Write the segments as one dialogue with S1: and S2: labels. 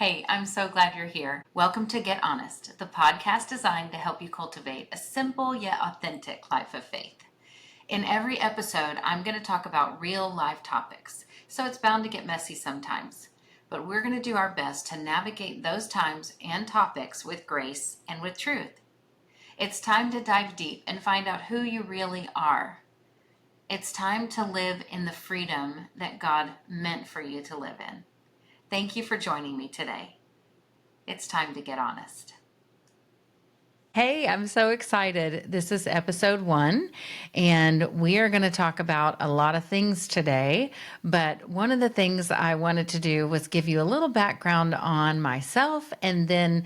S1: Hey, I'm so glad you're here. Welcome to Get Honest, the podcast designed to help you cultivate a simple yet authentic life of faith. In every episode, I'm going to talk about real life topics, so it's bound to get messy sometimes. But we're going to do our best to navigate those times and topics with grace and with truth. It's time to dive deep and find out who you really are. It's time to live in the freedom that God meant for you to live in. Thank you for joining me today. It's time to get honest. Hey, I'm so excited. This is episode 1, and we are going to talk about a lot of things today. But one of the things I wanted to do was give you a little background on myself and then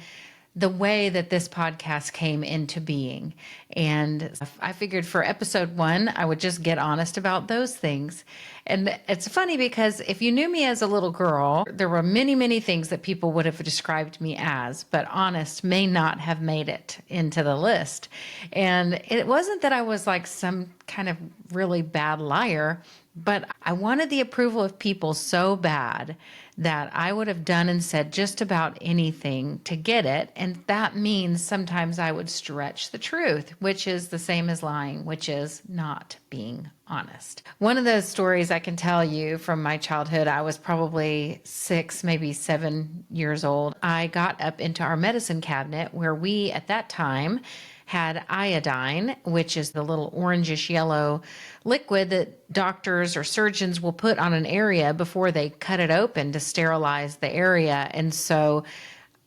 S1: the way that this podcast came into being. And I figured for episode 1, I would just get honest about those things. And it's funny because if you knew me as a little girl, there were many, many things that people would have described me as, but honest may not have made it into the list. And it wasn't that I was like some kind of really bad liar, but I wanted the approval of people so bad that I would have done and said just about anything to get it. And that means sometimes I would stretch the truth, which is the same as lying, which is not being honest. One of those stories I can tell you from my childhood, I was probably 6, maybe 7 years old. I got up into our medicine cabinet where we, at that time, had iodine, which is the little orangish yellow liquid that doctors or surgeons will put on an area before they cut it open to sterilize the area. And so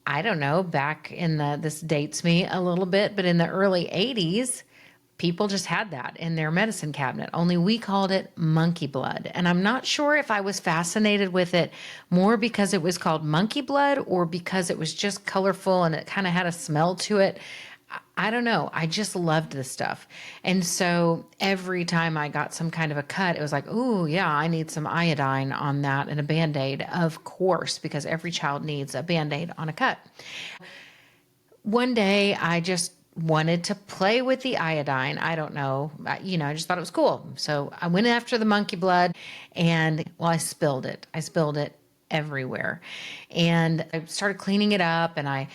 S1: I don't know, back in this dates me a little bit, but in the early 80s, people just had that in their medicine cabinet, only we called it monkey blood. And I'm not sure if I was fascinated with it more because it was called monkey blood or because it was just colorful and it kind of had a smell to it. I don't know. I just loved this stuff. And so every time I got some kind of a cut, it was like, oh, yeah, I need some iodine on that and a Band-Aid, of course, because every child needs a Band-Aid on a cut. One day I just wanted to play with the iodine. I don't know. I just thought it was cool. So I went after the monkey blood and, well, I spilled it. I spilled it everywhere. And I started cleaning it up and I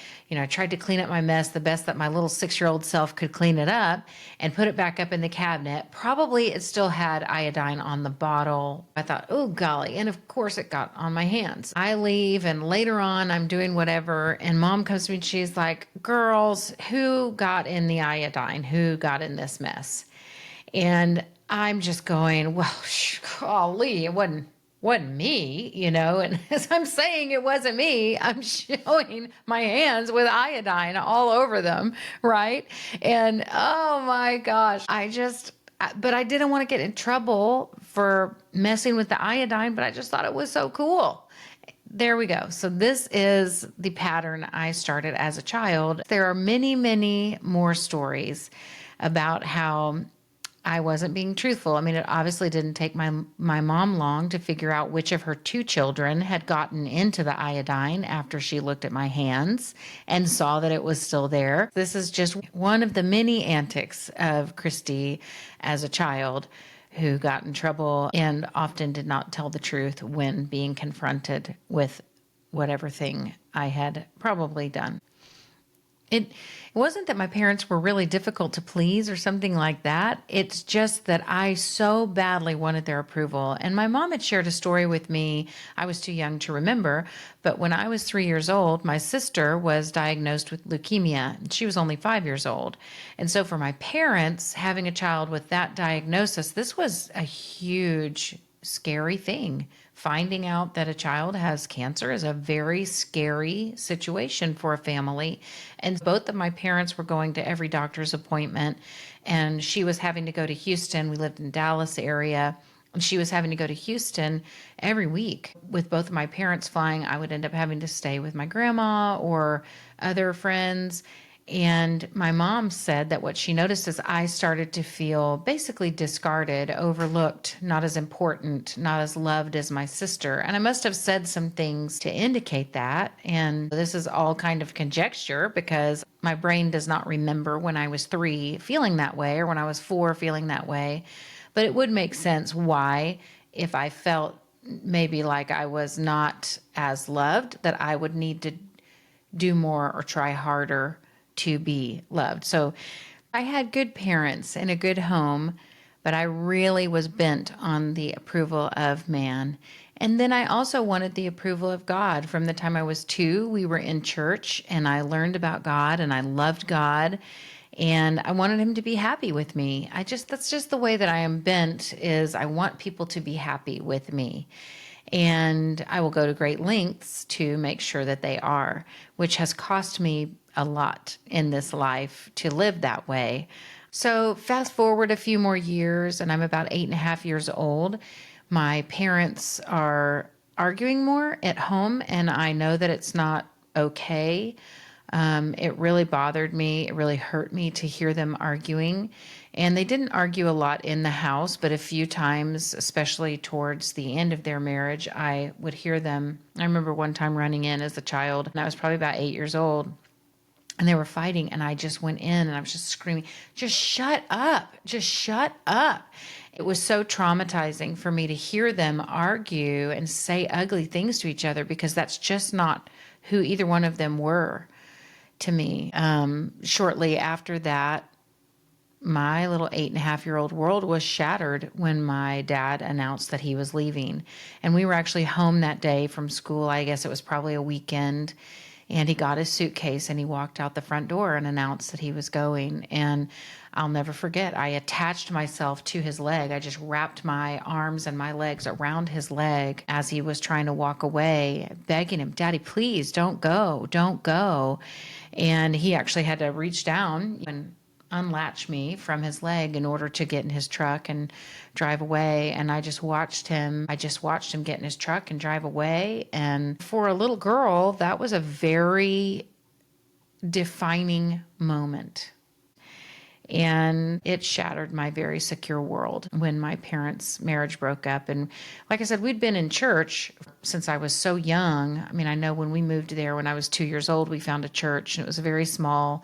S1: tried to clean up my mess the best that my little 6-year-old self could clean it up and put it back up in the cabinet. Probably it still had iodine on the bottle. I thought, oh golly. And of course it got on my hands. I leave and later on I'm doing whatever and mom comes to me and she's like, girls, who got in the iodine? Who got in this mess? And I'm just going, well, golly, it wasn't me, and as I'm saying it wasn't me, I'm showing my hands with iodine all over them, right? And oh my gosh, but I didn't want to get in trouble for messing with the iodine, but I just thought it was so cool. There we go. So this is the pattern I started as a child. There are many, many more stories about how I wasn't being truthful. I mean, it obviously didn't take my mom long to figure out which of her 2 children had gotten into the iodine after she looked at my hands and saw that it was still there. This is just one of the many antics of Christy as a child who got in trouble and often did not tell the truth when being confronted with whatever thing I had probably done. It wasn't that my parents were really difficult to please or something like that. It's just that I so badly wanted their approval. And my mom had shared a story with me. I was too young to remember. But when I was 3 years old, my sister was diagnosed with leukemia. And she was only 5 years old. And so for my parents, having a child with that diagnosis, this was a huge, scary thing. Finding out that a child has cancer is a very scary situation for a family. And both of my parents were going to every doctor's appointment, and she was having to go to Houston. We lived in Dallas area, and she was having to go to Houston every week. With both of my parents flying, I would end up having to stay with my grandma or other friends. And my mom said that what she noticed is I started to feel basically discarded, overlooked, not as important, not as loved as my sister. And I must have said some things to indicate that. And this is all kind of conjecture because my brain does not remember when I was 3 feeling that way or when I was 4 feeling that way. But it would make sense why, if I felt maybe like I was not as loved, that I would need to do more or try harder to be loved. So I had good parents and a good home, but I really was bent on the approval of man. And then I also wanted the approval of God. From the time I was 2, we were in church and I learned about God and I loved God and I wanted him to be happy with me. That's just the way that I am bent, is I want people to be happy with me. And I will go to great lengths to make sure that they are, which has cost me a lot in this life to live that way. So fast forward a few more years, and I'm about 8.5 years old. My parents are arguing more at home, and I know that it's not okay. It really bothered me. It really hurt me to hear them arguing. And they didn't argue a lot in the house, but a few times, especially towards the end of their marriage, I would hear them. I remember one time running in as a child, and I was probably about 8 years old, and they were fighting, and I just went in and I was just screaming, just shut up, just shut up. It was so traumatizing for me to hear them argue and say ugly things to each other, because that's just not who either one of them were to me. Shortly after that, my little 8.5-year-old world was shattered when my dad announced that he was leaving. And we were actually home that day from school. I guess it was probably a weekend. And he got his suitcase and he walked out the front door and announced that he was going. And I'll never forget, I attached myself to his leg. I just wrapped my arms and my legs around his leg as he was trying to walk away, begging him, Daddy, please don't go, don't go. And he actually had to reach down and unlatch me from his leg in order to get in his truck and drive away. And I just watched him get in his truck and drive away. And for a little girl, that was a very defining moment. And it shattered my very secure world when my parents' marriage broke up. And like I said, we'd been in church since I was so young. I mean, I know when we moved there when I was 2 years old, we found a church, and it was a very small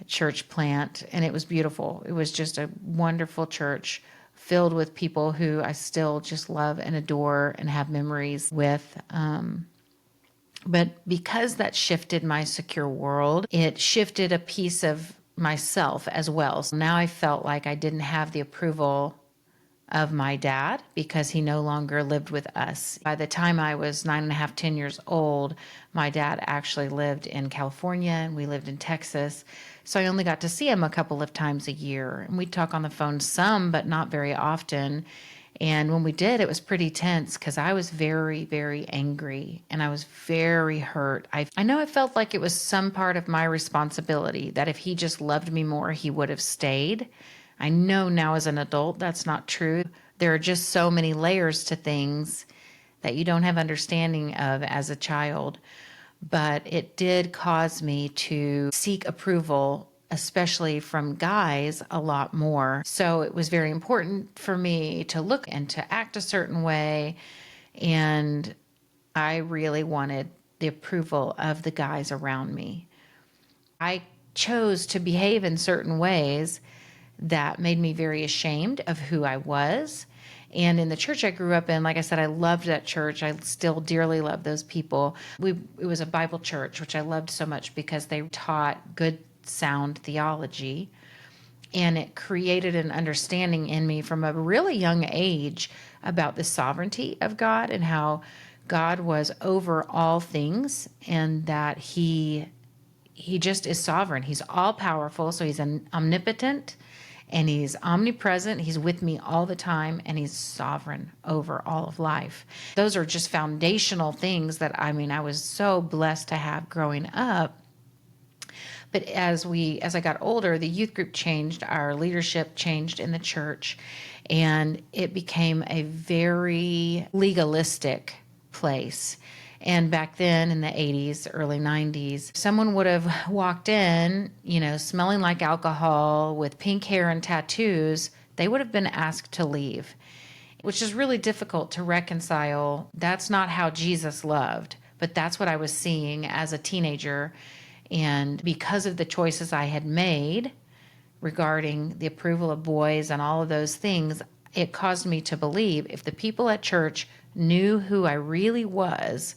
S1: church plant, and it was beautiful. It was just a wonderful church filled with people who I still just love and adore and have memories with. But because that shifted my secure world, it shifted a piece of myself as well. So now I felt like I didn't have the approval of my dad because he no longer lived with us. By the time I was 9.5, 10 years old, my dad actually lived in California and we lived in Texas. So I only got to see him a couple of times a year. And we'd talk on the phone some, but not very often. And when we did, it was pretty tense because I was very, very angry and I was very hurt. I know I felt like it was some part of my responsibility, that if he just loved me more, he would have stayed. I know now as an adult that's not true. There are just so many layers to things that you don't have understanding of as a child. But it did cause me to seek approval, especially from guys, a lot more. So it was very important for me to look and to act a certain way. And I really wanted the approval of the guys around me. I chose to behave in certain ways that made me very ashamed of who I was. And in the church I grew up in, like I said, I loved that church. I still dearly love those people. It was a Bible church, which I loved so much because they taught good, sound theology. And it created an understanding in me from a really young age about the sovereignty of God and how God was over all things, and that he just is sovereign. He's all powerful, so he's omnipotent. And he's omnipresent. He's with me all the time, and he's sovereign over all of life. Those are just foundational things that, I was so blessed to have growing up. But as I got older, the youth group changed, our leadership changed in the church, and it became a very legalistic place. And back then in the 80s, early 90s, someone would have walked in, smelling like alcohol with pink hair and tattoos. They would have been asked to leave, which is really difficult to reconcile. That's not how Jesus loved, but that's what I was seeing as a teenager. And because of the choices I had made regarding the approval of boys and all of those things, it caused me to believe if the people at church knew who I really was,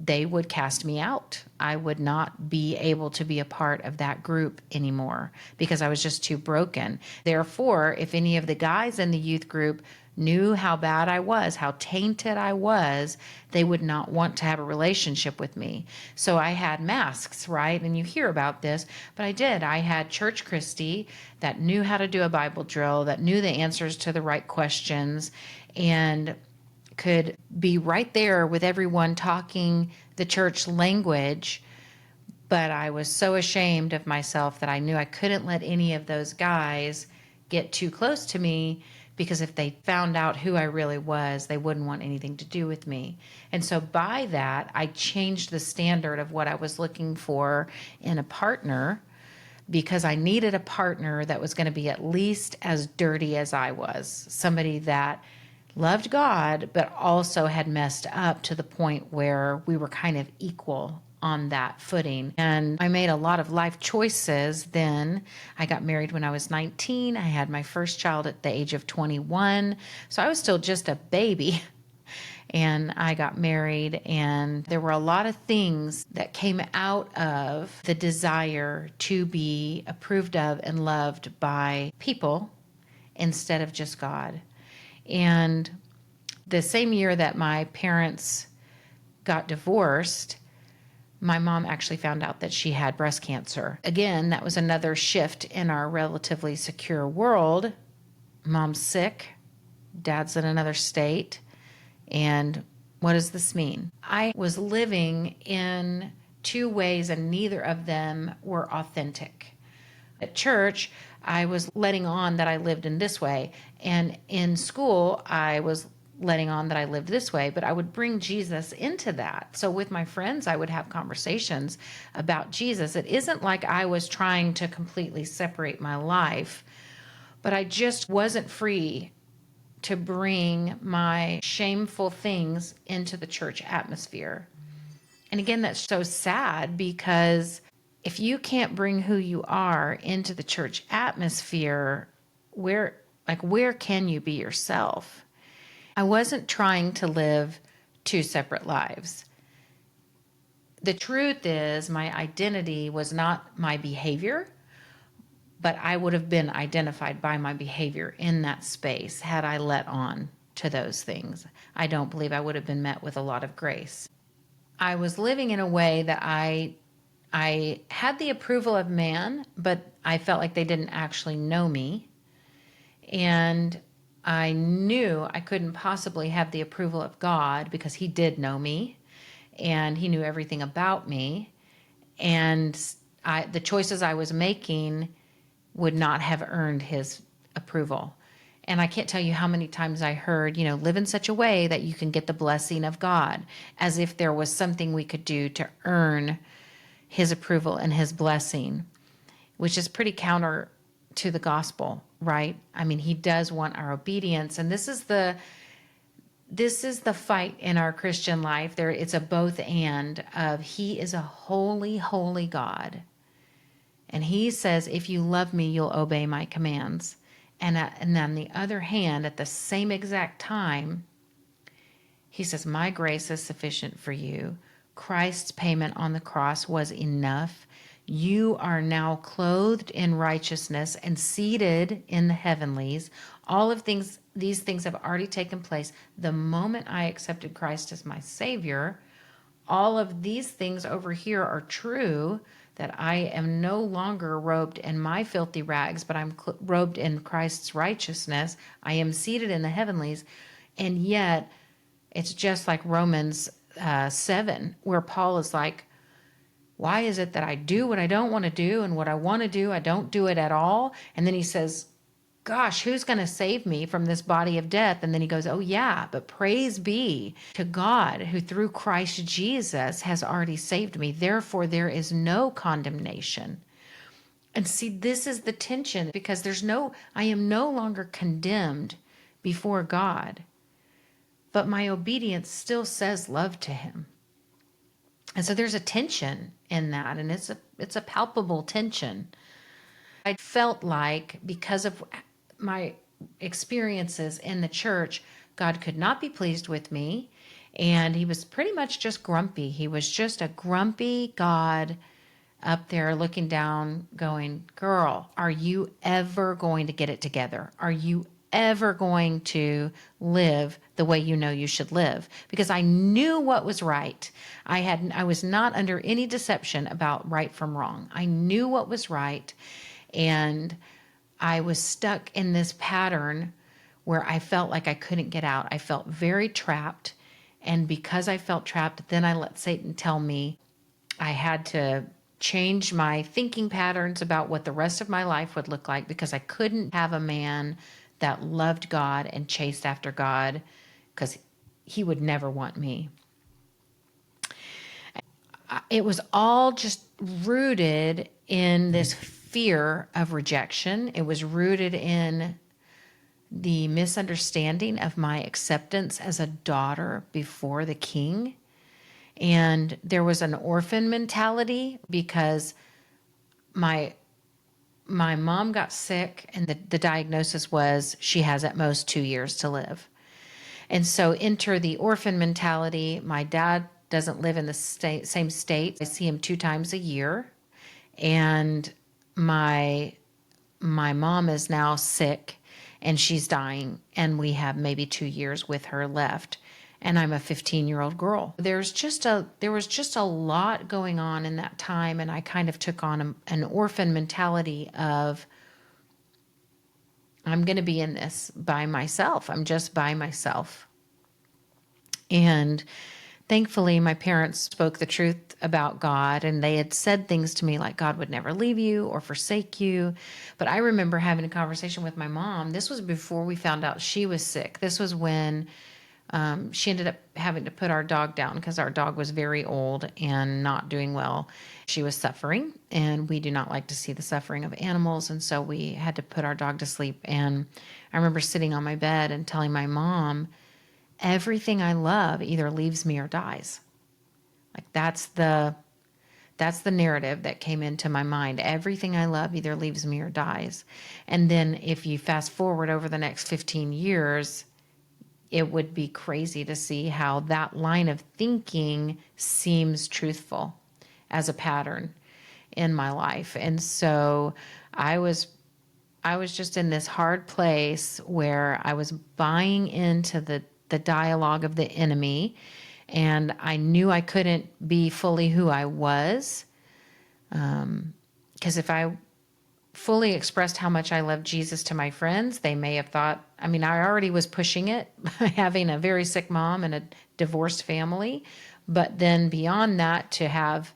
S1: they would cast me out. I would not be able to be a part of that group anymore because I was just too broken. Therefore, if any of the guys in the youth group knew how bad I was, how tainted I was, they would not want to have a relationship with me. So I had masks, right? And you hear about this, but I did. I had Church Christy that knew how to do a Bible drill, that knew the answers to the right questions, and could be right there with everyone talking the church language. But I was so ashamed of myself that I knew I couldn't let any of those guys get too close to me, because if they found out who I really was, they wouldn't want anything to do with me. And so by that, I changed the standard of what I was looking for in a partner, because I needed a partner that was going to be at least as dirty as I was, somebody that loved God, but also had messed up to the point where we were kind of equal on that footing. And I made a lot of life choices then. I got married when I was 19. I had my first child at the age of 21. So I was still just a baby. And I got married, and there were a lot of things that came out of the desire to be approved of and loved by people instead of just God. And the same year that my parents got divorced, my mom actually found out that she had breast cancer. Again, that was another shift in our relatively secure world. Mom's sick, dad's in another state. And what does this mean? I was living in two ways, and neither of them were authentic. At church, I was letting on that I lived in this way. And in school, I was letting on that I lived this way, but I would bring Jesus into that. So with my friends, I would have conversations about Jesus. It isn't like I was trying to completely separate my life, but I just wasn't free to bring my shameful things into the church atmosphere. And again, that's so sad, because if you can't bring who you are into the church atmosphere, where can you be yourself? I wasn't trying to live two separate lives. The truth is, my identity was not my behavior, but I would have been identified by my behavior in that space had I let on to those things. I don't believe I would have been met with a lot of grace. I was living in a way that I had the approval of man, but I felt like they didn't actually know me. And I knew I couldn't possibly have the approval of God, because he did know me and he knew everything about me. And the choices I was making would not have earned his approval. And I can't tell you how many times I heard, live in such a way that you can get the blessing of God, as if there was something we could do to earn his approval and his blessing, which is pretty counter to the gospel, right? I mean, he does want our obedience. And this is the fight in our Christian life. It's a both and of, he is a holy, holy God. And he says, if you love me, you'll obey my commands. And on the other hand, at the same exact time, he says, my grace is sufficient for you. Christ's payment on the cross was enough. You are now clothed in righteousness and seated in the heavenlies. All of these things have already taken place. The moment I accepted Christ as my Savior, all of these things over here are true, that I am no longer robed in my filthy rags, but I'm robed in Christ's righteousness. I am seated in the heavenlies. And yet, it's just like Romans 7, where Paul is like, why is it that I do what I don't want to do, and what I want to do, I don't do it at all? And then he says, gosh, who's going to save me from this body of death? And then he goes, oh yeah, but praise be to God, who through Christ Jesus has already saved me. Therefore, there is no condemnation. And see, this is the tension, because I am no longer condemned before God, but my obedience still says love to him. And so there's a tension in that, and it's a palpable tension. I felt like, because of my experiences in the church,
S2: God could not be pleased with me. And he was pretty much just grumpy. He was just a grumpy God up there looking down, going, girl, are you ever going to get it together? Are you ever going to live the way you know you should live? Because I knew what was right. I was not under any deception about right from wrong. I knew what was right, and I was stuck in this pattern where I felt like I couldn't get out. I felt very trapped. And because I felt trapped, then I let Satan tell me I had to change my thinking patterns about what the rest of my life would look like, because I couldn't have a man that loved God and chased after God, because he would never want me. It was all just rooted in this fear of rejection. It was rooted in the misunderstanding of my acceptance as a daughter before the king. And there was an orphan mentality because my mom got sick, and the diagnosis was she has at most 2 years to live. And so enter the orphan mentality. My dad doesn't live in the same state. I see him 2 times a year. And my mom is now sick and she's dying, and we have maybe 2 years with her left. And I'm a 15-year-old girl. There was just a lot going on in that time, and I kind of took on an orphan mentality of, I'm going to be in this by myself. I'm just by myself. And thankfully, my parents spoke the truth about God, and they had said things to me like God would never leave you or forsake you. But I remember having a conversation with my mom. This was before we found out she was sick. This was when she ended up having to put our dog down because our dog was very old and not doing well. She was suffering, and we do not like to see the suffering of animals. And so we had to put our dog to sleep. And I remember sitting on my bed and telling my mom, everything I love either leaves me or dies. Like that's the narrative that came into my mind. Everything I love either leaves me or dies. And then if you fast forward over the next 15 years, it would be crazy to see how that line of thinking seems truthful as a pattern in my life. And so I was just in this hard place where I was buying into the dialogue of the enemy, and I knew I couldn't be fully who I was. Because if I fully expressed how much I loved Jesus to my friends, they may have thought, I mean, I already was pushing it, having a very sick mom and a divorced family. But then beyond that, to have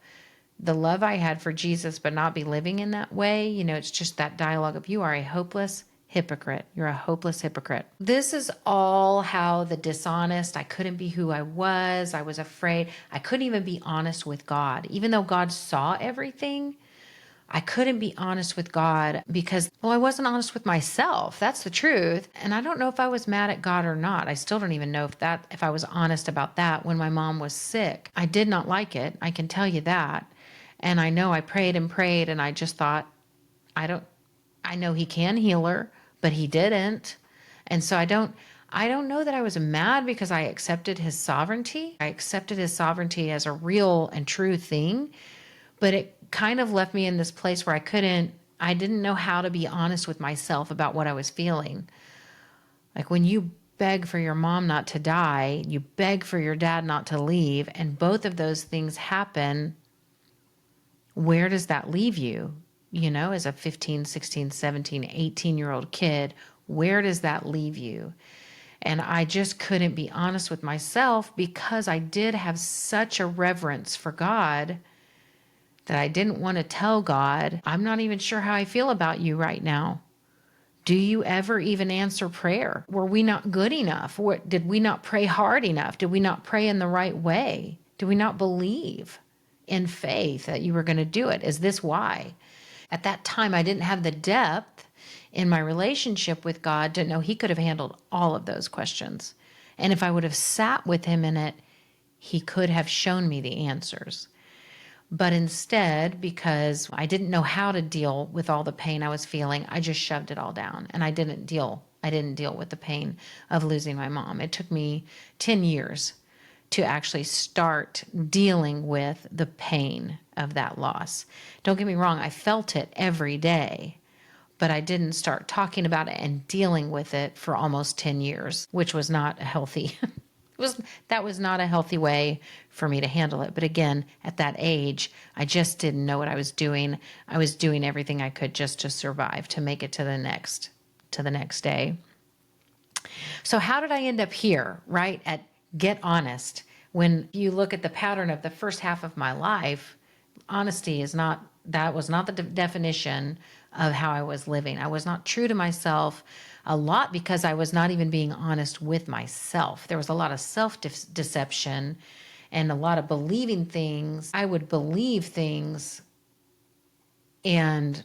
S2: the love I had for Jesus, but not be living in that way, it's just that dialogue of, you are a hopeless hypocrite. You're a hopeless hypocrite. This is all how the dishonest, I couldn't be who I was. I was afraid. I couldn't even be honest with God. Even though God saw everything, I couldn't be honest with God because, I wasn't honest with myself. That's the truth. And I don't know if I was mad at God or not. I still don't even know if I was honest about that when my mom was sick. I did not like it. I can tell you that. And I know I prayed and prayed, and I just thought, I know he can heal her, but he didn't. And so I don't know that I was mad because I accepted his sovereignty. I accepted his sovereignty as a real and true thing, but it kind of left me in this place where I didn't know how to be honest with myself about what I was feeling. Like when you beg for your mom not to die, you beg for your dad not to leave, and both of those things happen, where does that leave you? As a 15, 16, 17, 18-year-old kid, where does that leave you? And I just couldn't be honest with myself because I did have such a reverence for God that I didn't want to tell God, I'm not even sure how I feel about you right now. Do you ever even answer prayer? Were we not good enough? Did we not pray hard enough? Did we not pray in the right way? Did we not believe in faith that you were going to do it? Is this why? At that time, I didn't have the depth in my relationship with God to know he could have handled all of those questions. And if I would have sat with him in it, he could have shown me the answers. But instead, because I didn't know how to deal with all the pain I was feeling, I just shoved it all down and I didn't deal I didn't deal with the pain of losing my mom. It took me 10 years to actually start dealing with the pain of that loss. Don't get me wrong, I felt it every day, but I didn't start talking about it and dealing with it for almost 10 years, which was not a healthy that was not a healthy way for me to handle it. But again, at that age, I just didn't know what I was doing. I was doing everything I could just to survive, to make it to the next day. So how did I end up here, right? At Get Honest. When you look at the pattern of the first half of my life, honesty is not, that was not the definition of how I was living. I was not true to myself a lot because I was not even being honest with myself. There was a lot of self-deception and a lot of believing things. I would believe things and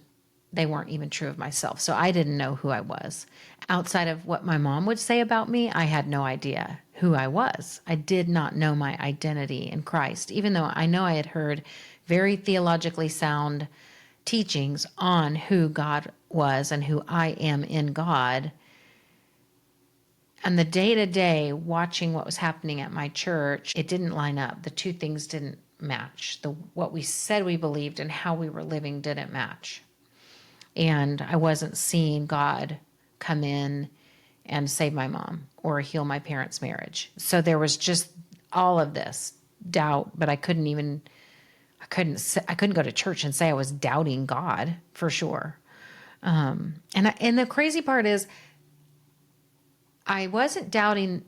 S2: they weren't even true of myself. So I didn't know who I was. Outside of what my mom would say about me, I had no idea who I was. I did not know my identity in Christ, even though I know I had heard very theologically sound teachings on who God was and who I am in God. And the day to day watching what was happening at my church, it didn't line up. The two things didn't match. What we said we believed and how we were living didn't match. And I wasn't seeing God come in and save my mom or heal my parents' marriage. So there was just all of this doubt, but I couldn't go to church and say I was doubting God for sure. And the crazy part is I wasn't doubting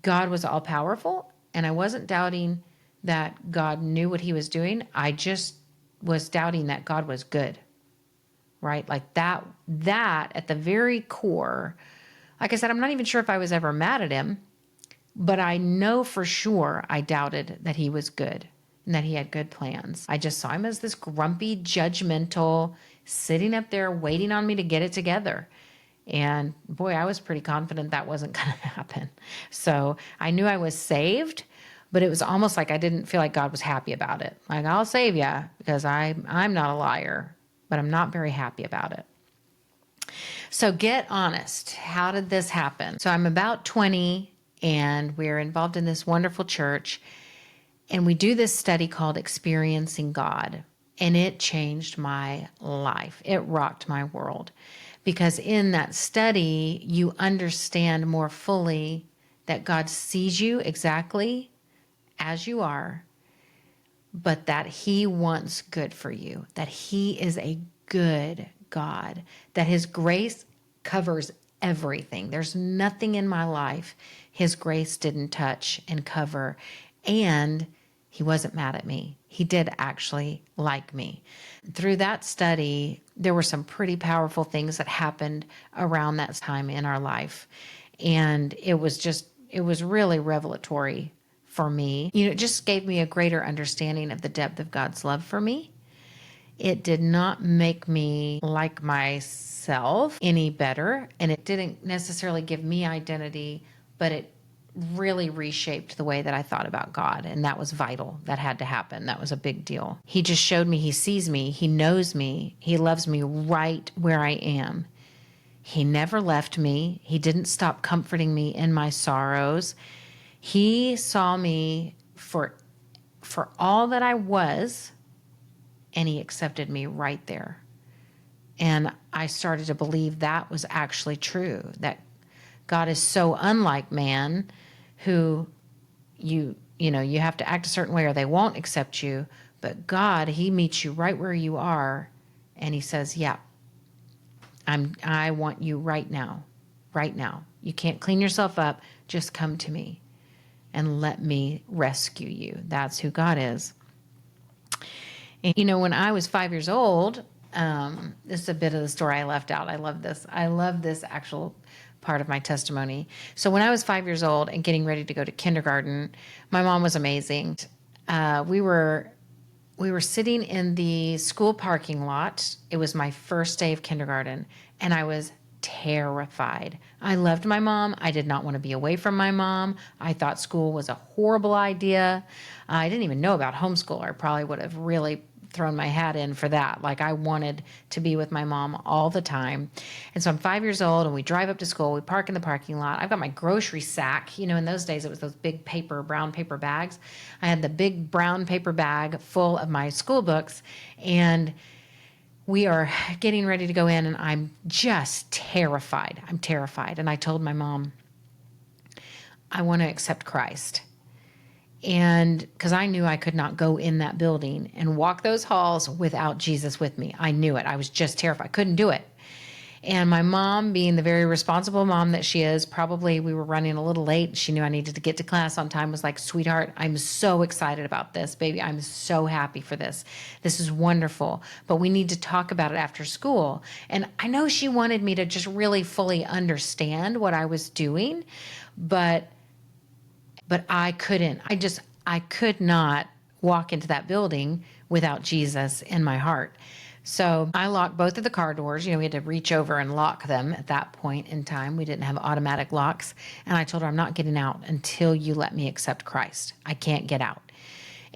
S2: God was all powerful, and I wasn't doubting that God knew what he was doing. I just was doubting that God was good. Right? Like that at the very core, like I said, I'm not even sure if I was ever mad at him, but I know for sure I doubted that he was good and that he had good plans. I just saw him as this grumpy, judgmental, sitting up there waiting on me to get it together. And boy, I was pretty confident that wasn't going to happen. So I knew I was saved, but it was almost like I didn't feel like God was happy about it. Like, I'll save you because I'm not a liar, but I'm not very happy about it. So Get Honest. How did this happen? So I'm about 20 and we're involved in this wonderful church, and we do this study called Experiencing God. And it changed my life. It rocked my world, because in that study, you understand more fully that God sees you exactly as you are, but that he wants good for you, that he is a good God, that his grace covers everything. There's nothing in my life his grace didn't touch and cover. And he wasn't mad at me. He did actually like me. Through that study, there were some pretty powerful things that happened around that time in our life. And it was really revelatory for me. It just gave me a greater understanding of the depth of God's love for me. It did not make me like myself any better, and it didn't necessarily give me identity, but it really reshaped the way that I thought about God, and that was vital. That had to happen. That was a big deal. He just showed me he sees me, he knows me, he loves me right where I am. He never left me. He didn't stop comforting me in my sorrows. He saw me for all that I was, and he accepted me right there. And I started to believe that was actually true, that God is so unlike man, who you have to act a certain way or they won't accept you. But God, he meets you right where you are, and he says, yeah, I want you right now. Right now. You can't clean yourself up. Just come to me and let me rescue you. That's who God is. And, when I was 5 years old, this is a bit of the story I left out. I love this. I love this actual part of my testimony. So when I was 5 years old and getting ready to go to kindergarten, my mom was amazing. We were sitting in the school parking lot. It was my first day of kindergarten, and I was terrified. I loved my mom. I did not want to be away from my mom. I thought school was a horrible idea. I didn't even know about homeschool. I probably would have really thrown my hat in for that. Like, I wanted to be with my mom all the time. And so I'm 5 years old, and we drive up to school. We park in the parking lot. I've got my grocery sack. You know, in those days, it was those big brown paper bags. I had the big brown paper bag full of my school books, and we are getting ready to go in, and I'm just terrified. I'm terrified. And I told my mom, I want to accept Christ. And because I knew I could not go in that building and walk those halls without Jesus with me. I knew it. I was just terrified. I couldn't do it. And my mom, being the very responsible mom that she is, probably we were running a little late. She knew I needed to get to class on time, was like, sweetheart, I'm so excited about this, baby. I'm so happy for this. This is wonderful. But we need to talk about it after school. And I know she wanted me to just really fully understand what I was doing, but I couldn't. I could not walk into that building without Jesus in my heart. So I locked both of the car doors. You know, we had to reach over and lock them at that point in time. We didn't have automatic locks. And I told her, I'm not getting out until you let me accept Christ. I can't get out.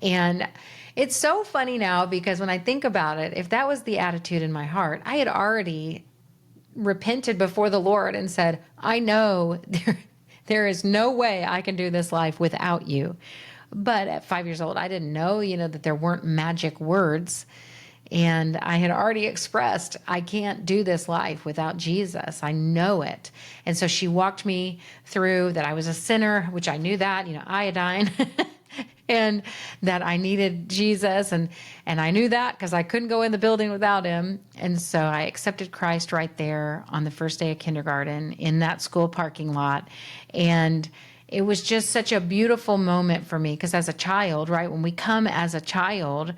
S2: And it's so funny now, because when I think about it, if that was the attitude in my heart, I had already repented before the Lord and said, I know there is no way I can do this life without you. But at 5 years old, I didn't know, that there weren't magic words. And I had already expressed, I can't do this life without Jesus. I know it. And so she walked me through that I was a sinner, which I knew that, iodine, and that I needed Jesus. And I knew that because I couldn't go in the building without him. And so I accepted Christ right there on the first day of kindergarten in that school parking lot. And it was just such a beautiful moment for me, because as a child, right, when we come as a child,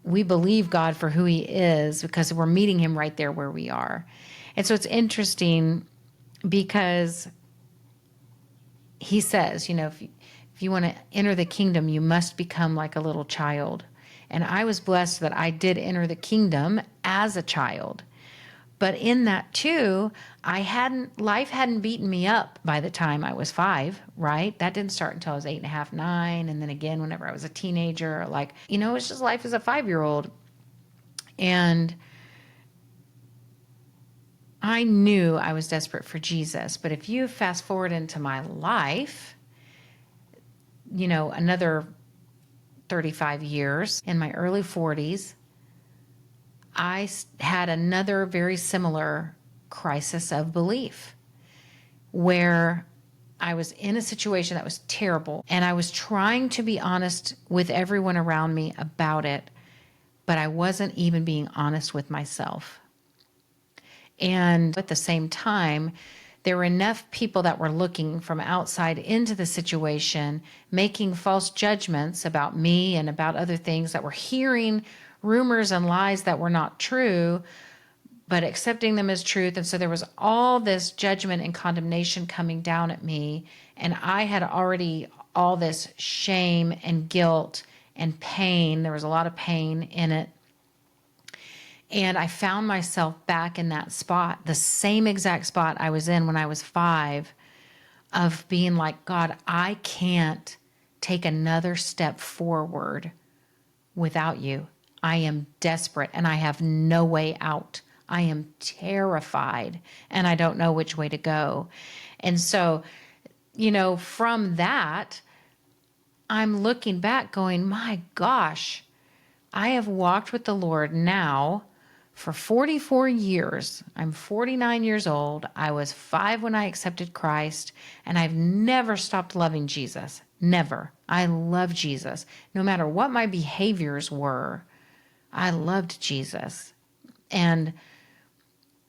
S2: we believe God for who he is because we're meeting him right there where we are. And so it's interesting because he says, if you want to enter the kingdom, you must become like a little child. And I was blessed that I did enter the kingdom as a child. But in that too, life hadn't beaten me up by the time I was 5, right? That didn't start until I was 8.5, 9. And then again, whenever I was a teenager, it's just life as a 5-year-old. And I knew I was desperate for Jesus. But if you fast forward into my life, another 35 years, in my early 40s, I had another very similar crisis of belief, where I was in a situation that was terrible, and I was trying to be honest with everyone around me about it, but I wasn't even being honest with myself. And at the same time, there were enough people that were looking from outside into the situation, making false judgments about me and about other things, that were hearing rumors and lies that were not true, but accepting them as truth. And so there was all this judgment and condemnation coming down at me. And I had already all this shame and guilt and pain. There was a lot of pain in it. And I found myself back in that spot, the same exact spot I was in when I was 5, of being like, God, I can't take another step forward without you. I am desperate and I have no way out. I am terrified and I don't know which way to go. And so, from that, I'm looking back going, my gosh, I have walked with the Lord now for 44 years. I'm 49 years old. I was 5 when I accepted Christ, and I've never stopped loving Jesus. Never. I love Jesus. No matter what my behaviors were, I loved Jesus. And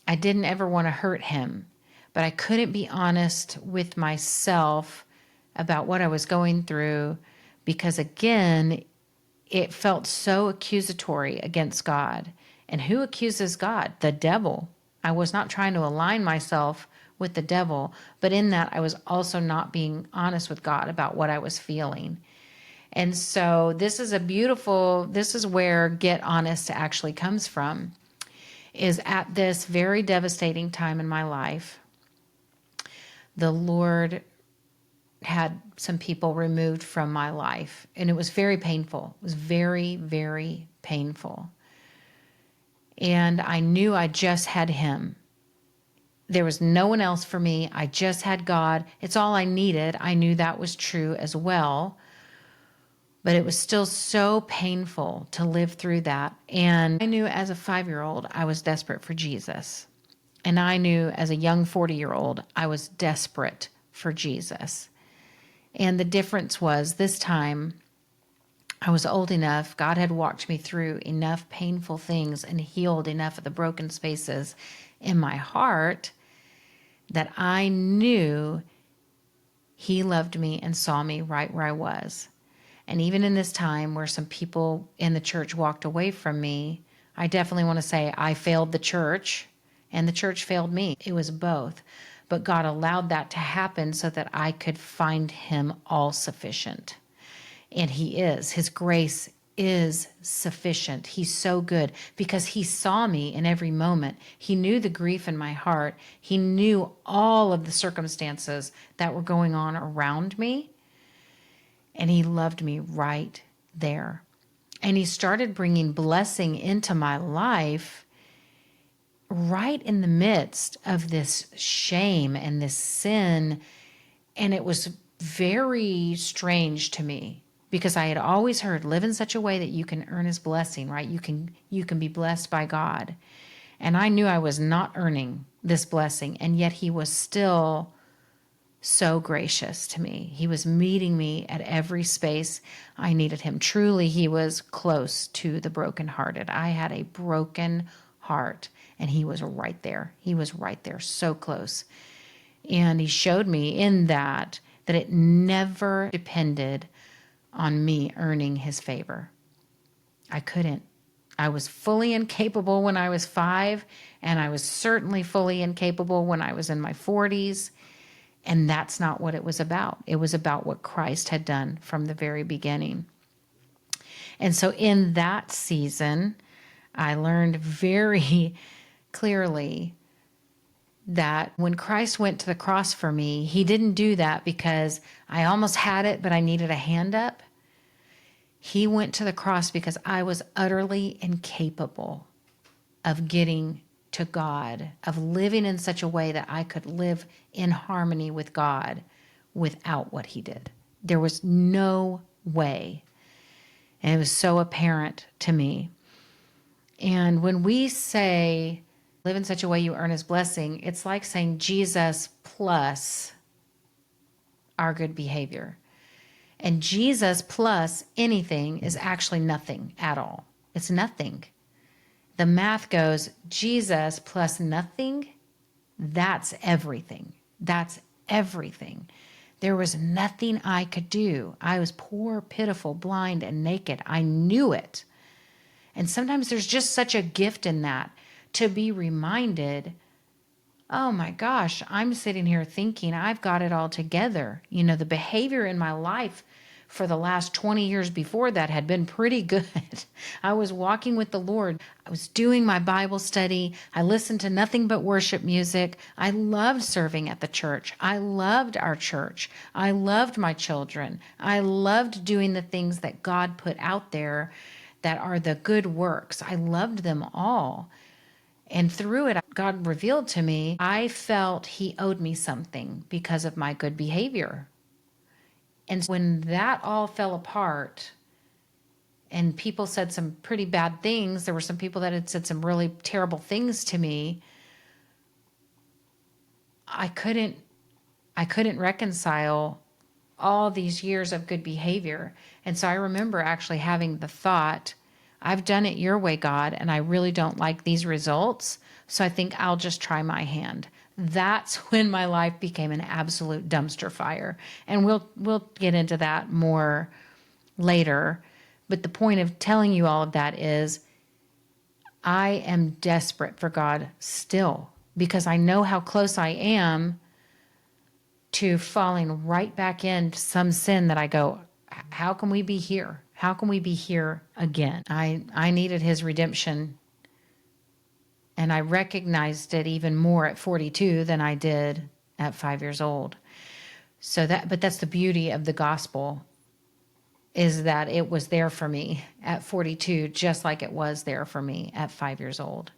S2: I didn't ever want to hurt him, but I couldn't be honest with myself about what I was going through, because again, it felt so accusatory against God. And who accuses God? The devil. I was not trying to align myself with the devil, but in that I was also not being honest with God about what I was feeling. And so this is where Get Honest actually comes from, is at this very devastating time in my life, the Lord had some people removed from my life, and it was very painful. It was very, very painful. And I knew I just had him. There was no one else for me. I just had God. It's all I needed. I knew that was true as well. But it was still so painful to live through that. And I knew as a 5-year-old, I was desperate for Jesus. And I knew as a young 40-year-old, I was desperate for Jesus. And the difference was this time I was old enough. God had walked me through enough painful things and healed enough of the broken spaces in my heart that I knew he loved me and saw me right where I was. And even in this time where some people in the church walked away from me, I definitely want to say I failed the church and the church failed me. It was both. But God allowed that to happen so that I could find him all sufficient. And he is. His grace is sufficient. He's so good because he saw me in every moment. He knew the grief in my heart. He knew all of the circumstances that were going on around me. And he loved me right there. And he started bringing blessing into my life right in the midst of this shame and this sin. And it was very strange to me because I had always heard live in such a way that you can earn his blessing, right? You can be blessed by God. And I knew I was not earning this blessing, and yet he was still so gracious to me. He was meeting me at every space I needed him. Truly, he was close to the brokenhearted. I had a broken heart, and he was right there. He was right there, so close. And he showed me in that it never depended on me earning his favor. I couldn't. I was fully incapable when I was 5, and I was certainly fully incapable when I was in my 40s. And that's not what it was about. It was about what Christ had done from the very beginning. And so in that season, I learned very clearly that when Christ went to the cross for me, he didn't do that because I almost had it, but I needed a hand up. He went to the cross because I was utterly incapable of getting to God, of living in such a way that I could live in harmony with God without what he did. There was no way. And it was so apparent to me. And when we say, live in such a way you earn his blessing, it's like saying Jesus plus our good behavior. And Jesus plus anything is actually nothing at all. It's nothing. The math goes, Jesus plus nothing, that's everything. That's everything. There was nothing I could do. I was poor, pitiful, blind, and naked. I knew it. And sometimes there's just such a gift in that to be reminded, oh my gosh, I'm sitting here thinking I've got it all together. You know, the behavior in my life for the last 20 years before that had been pretty good. I was walking with the Lord. I was doing my Bible study. I listened to nothing but worship music. I loved serving at the church. I loved our church. I loved my children. I loved doing the things that God put out there that are the good works. I loved them all. And through it, God revealed to me, I felt he owed me something because of my good behavior. And when that all fell apart and people said some pretty bad things, there were some people that had said some really terrible things to me, I couldn't reconcile all these years of good behavior. And so I remember actually having the thought, I've done it your way, God, and I really don't like these results. So I think I'll just try my hand. That's when my life became an absolute dumpster fire. And we'll get into that more later. But the point of telling you all of that is I am desperate for God still because I know how close I am to falling right back into some sin that I go, how can we be here? How can we be here again? I needed his redemption. And I recognized it even more at 42 than I did at 5 years old. But that's the beauty of the gospel. is that it was there for me at 42, just like it was there for me at 5 years old.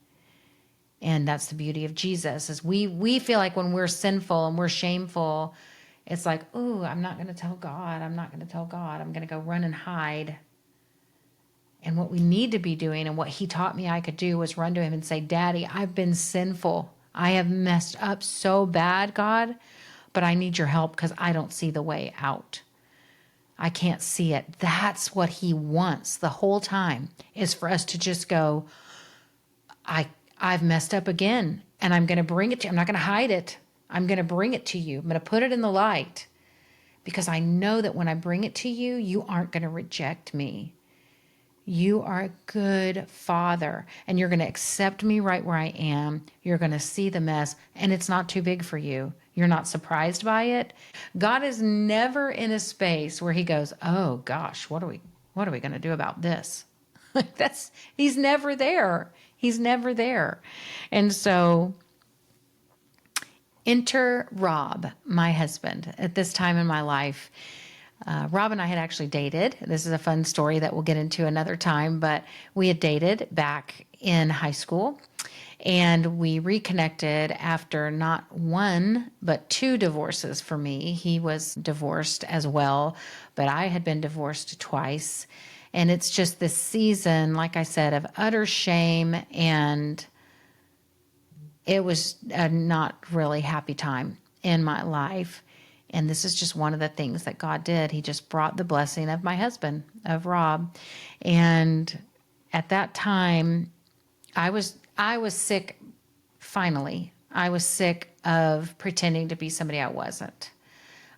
S2: And that's the beauty of Jesus, is we feel like when we're sinful and we're shameful, it's like, oh, I'm not going to tell God. I'm not going to tell God. I'm going to go run and hide. And what we need to be doing, and what he taught me I could do, was run to him and say, Daddy, I've been sinful. I have messed up so bad, God, but I need your help because I don't see the way out. I can't see it. That's what he wants the whole time, is for us to just go, I've messed up again, and I'm going to bring it to you. I'm not going to hide it. I'm going to bring it to you. I'm going to put it in the light, because I know that when I bring it to you, you aren't going to reject me. You are a good father, and you're going to accept me right where I am. You're going to see the mess, and it's not too big for you. You're not surprised by it. God is never in a space where he goes, oh gosh, what are we going to do about this? He's never there. He's never there. And so enter Rob, my husband, at this time in my life. Rob and I had actually dated. This is a fun story that we'll get into another time, but we had dated back in high school, and we reconnected after not one, but two divorces for me. He was divorced as well, but I had been divorced twice. And it's just this season, like I said, of utter shame, and it was a not really happy time in my life. And this is just one of the things that God did. He just brought the blessing of my husband, of Rob. And at that time, I was sick. Finally, I was sick of pretending to be somebody I wasn't.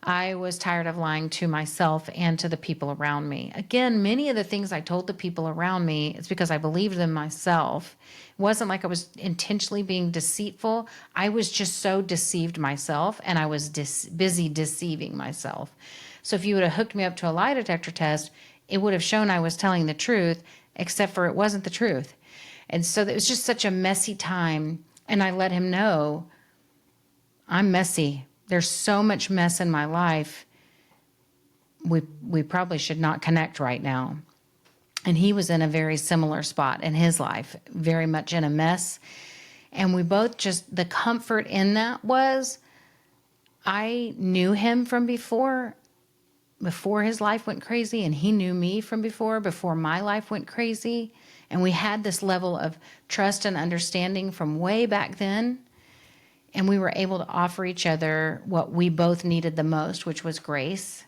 S2: I was tired of lying to myself and to the people around me. Again, many of the things I told the people around me, it's because I believed them myself. It wasn't like I was intentionally being deceitful. I was just so deceived myself, and I was busy deceiving myself. So if you would have hooked me up to a lie detector test, it would have shown I was telling the truth, except for it wasn't the truth. And so it was just such a messy time. And I let him know, I'm messy. There's so much mess in my life. We probably should not connect right now. And he was in a very similar spot in his life, very much in a mess. And we both just, the comfort in that was, I knew him from before his life went crazy, and he knew me from before my life went crazy. And we had this level of trust and understanding from way back then. And we were able to offer each other what we both needed the most, which was grace.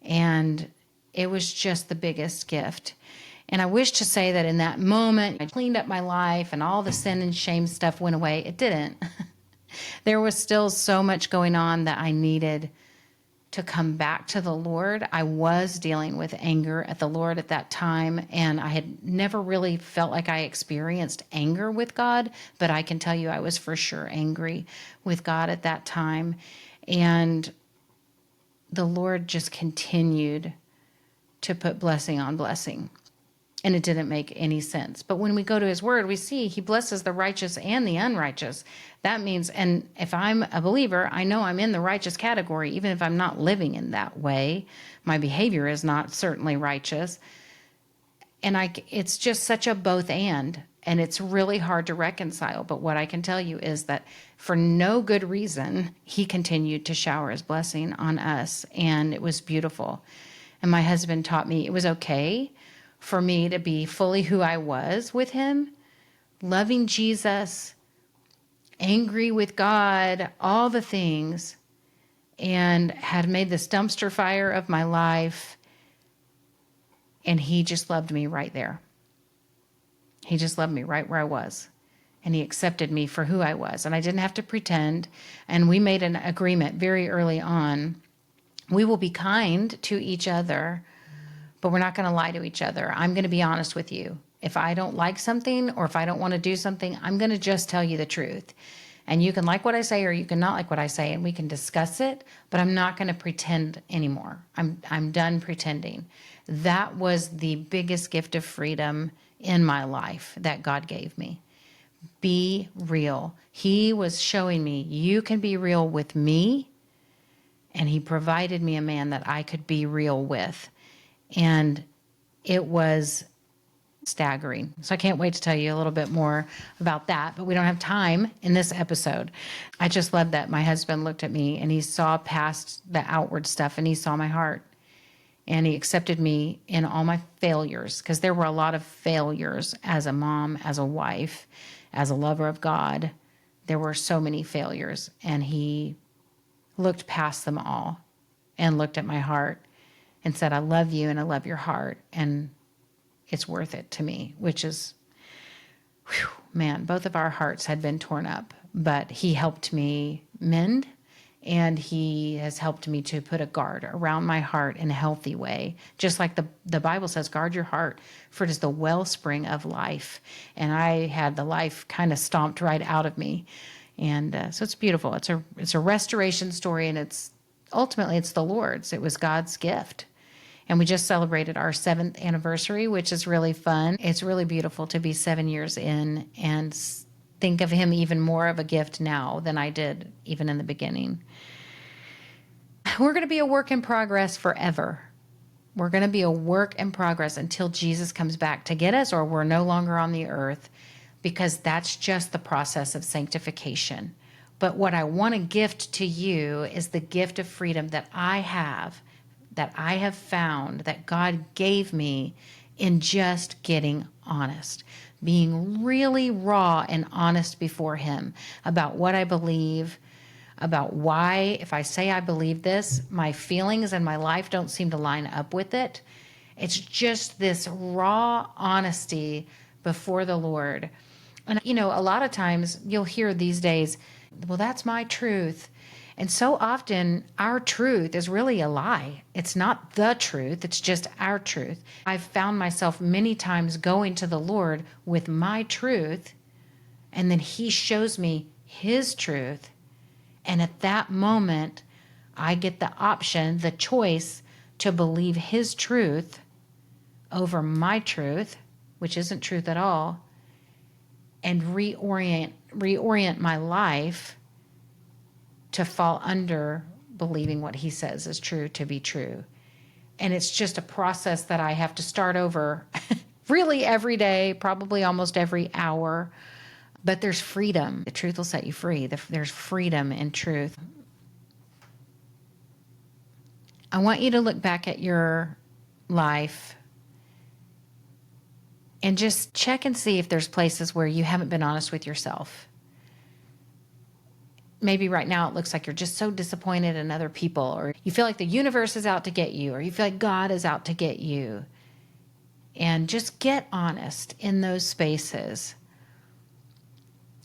S2: And it was just the biggest gift. And I wish to say that in that moment, I cleaned up my life and all the sin and shame stuff went away. It didn't. There was still so much going on that I needed to come back to the Lord. I was dealing with anger at the Lord at that time, and I had never really felt like I experienced anger with God, but I can tell you I was for sure angry with God at that time. And the Lord just continued to put blessing on blessing. And it didn't make any sense. But when we go to his word, we see he blesses the righteous and the unrighteous. That means, and if I'm a believer, I know I'm in the righteous category, even if I'm not living in that way. My behavior is not certainly righteous. And it's just such a both and it's really hard to reconcile. But what I can tell you is that for no good reason, he continued to shower his blessing on us. And it was beautiful. And my husband taught me it was okay for me to be fully who I was with him, loving Jesus, angry with God, all the things, and had made this dumpster fire of my life. And he just loved me right there. He just loved me right where I was. And he accepted me for who I was. And I didn't have to pretend. And we made an agreement very early on. We will be kind to each other, but we're not going to lie to each other. I'm going to be honest with you. If I don't like something, or if I don't want to do something, I'm going to just tell you the truth. And you can like what I say, or you can not like what I say, and we can discuss it, but I'm not going to pretend anymore. I'm done pretending. That was the biggest gift of freedom in my life that God gave me. Be real. He was showing me, you can be real with me, and he provided me a man that I could be real with. And it was staggering. So I can't wait to tell you a little bit more about that, but we don't have time in this episode. I just love that my husband looked at me and he saw past the outward stuff and he saw my heart. And he accepted me in all my failures, because there were a lot of failures as a mom, as a wife, as a lover of God. There were so many failures. And he looked past them all and looked at my heart and said, I love you and I love your heart. And it's worth it to me, which is, whew, man, both of our hearts had been torn up, but he helped me mend. And he has helped me to put a guard around my heart in a healthy way. Just like the Bible says, guard your heart, for it is the wellspring of life. And I had the life kind of stomped right out of me. And so it's beautiful. It's a restoration story, and it's ultimately the Lord's. It was God's gift. And we just celebrated our 7th anniversary, which is really fun. It's really beautiful to be 7 years in and think of him even more of a gift now than I did even in the beginning. We're going to be a work in progress forever. We're going to be a work in progress until Jesus comes back to get us, or we're no longer on the earth, because that's just the process of sanctification. But what I want to gift to you is the gift of freedom that I have found, that God gave me in just getting honest, being really raw and honest before him about what I believe, about why, if I say I believe this, my feelings and my life don't seem to line up with it. It's just this raw honesty before the Lord. And, a lot of times you'll hear these days, well, that's my truth. And so often our truth is really a lie. It's not the truth. It's just our truth. I've found myself many times going to the Lord with my truth, and then he shows me his truth. And at that moment, I get the option, the choice to believe his truth over my truth, which isn't truth at all, and reorient my life to fall under believing what he says is true to be true. And it's just a process that I have to start over really every day, probably almost every hour. But there's freedom. The truth will set you free. There's freedom in truth. I want you to look back at your life and just check and see if there's places where you haven't been honest with yourself. Maybe right now it looks like you're just so disappointed in other people, or you feel like the universe is out to get you, or you feel like God is out to get you. And just get honest in those spaces.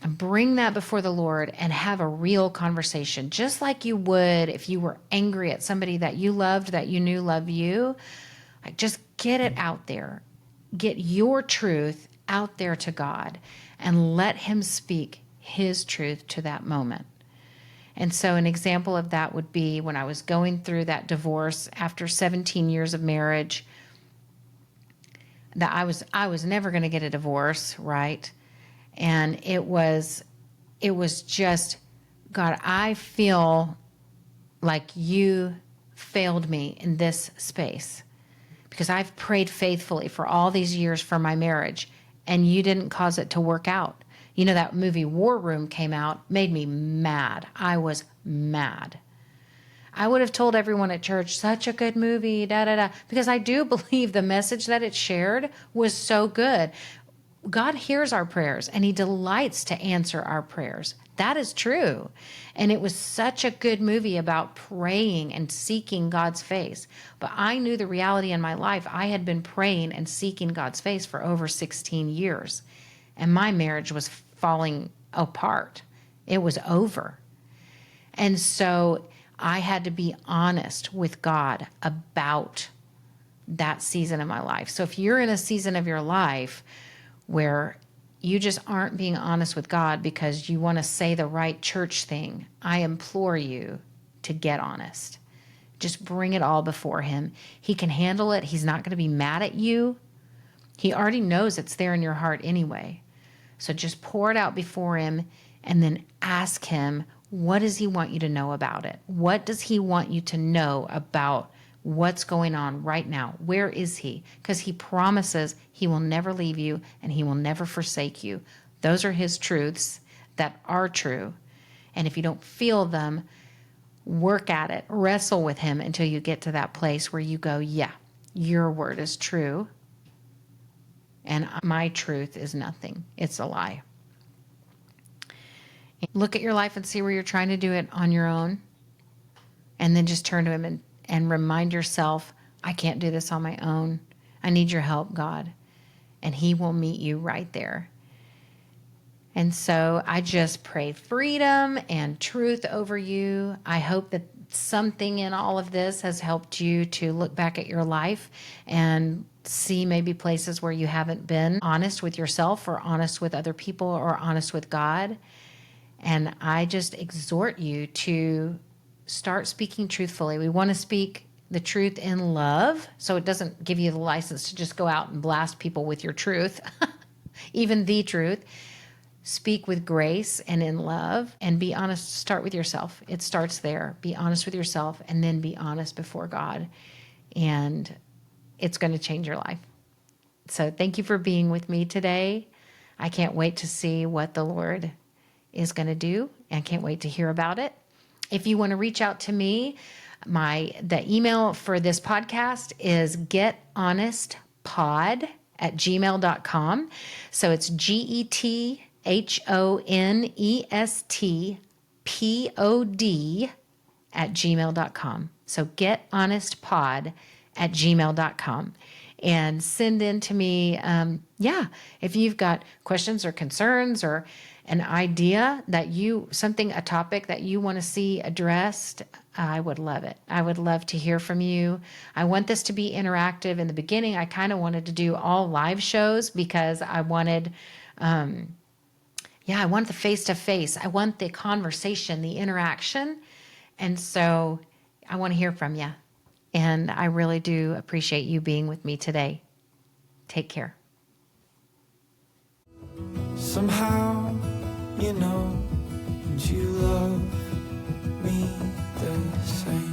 S2: And bring that before the Lord and have a real conversation, just like you would if you were angry at somebody that you loved, that you knew loved you. Like, just get it out there. Get your truth out there to God and let him speak his truth to that moment. And so an example of that would be when I was going through that divorce after 17 years of marriage, that I was never going to get a divorce, right? And it was just, God, I feel like you failed me in this space, because I've prayed faithfully for all these years for my marriage, and you didn't cause it to work out. That movie War Room came out, made me mad. I was mad. I would have told everyone at church, such a good movie, da da da, because I do believe the message that it shared was so good. God hears our prayers and he delights to answer our prayers. That is true. And it was such a good movie about praying and seeking God's face. But I knew the reality in my life. I had been praying and seeking God's face for over 16 years. And my marriage was falling apart. It was over. And so I had to be honest with God about that season of my life. So if you're in a season of your life where you just aren't being honest with God because you want to say the right church thing, I implore you to get honest. Just bring it all before him. He can handle it. He's not going to be mad at you. He already knows it's there in your heart anyway. So just pour it out before him and then ask him, what does he want you to know about it? What does he want you to know about what's going on right now. Where is he? Because he promises he will never leave you and he will never forsake you. Those are his truths that are true. And if you don't feel them, work at it, wrestle with him until you get to that place where you go, yeah, your word is true. And my truth is nothing. It's a lie. Look at your life and see where you're trying to do it on your own. And then just turn to him and remind yourself, I can't do this on my own. I need your help, God. And he will meet you right there. And so I just pray freedom and truth over you. I hope that something in all of this has helped you to look back at your life and see maybe places where you haven't been honest with yourself or honest with other people or honest with God. And I just exhort you to start speaking truthfully. We want to speak the truth in love, so it doesn't give you the license to just go out and blast people with your truth, even the truth. Speak with grace and in love, and be honest. Start with yourself. It starts there. Be honest with yourself and then be honest before God. And it's going to change your life. So thank you for being with me today. I can't wait to see what the Lord is going to do, and can't wait to hear about it. If you want to reach out to me, the email for this podcast is gethonestpod@gmail.com. So it's GETHONESTPOD@gmail.com. So gethonestpod@gmail.com. And send in to me, if you've got questions or concerns or an idea a topic that you want to see addressed, I would love it. I would love to hear from you. I want this to be interactive. In the beginning, I kind of wanted to do all live shows because I wanted, I want the face-to-face. I want the conversation, the interaction. And so I want to hear from you. And I really do appreciate you being with me today. Take care.
S3: Somehow, and you love me the same.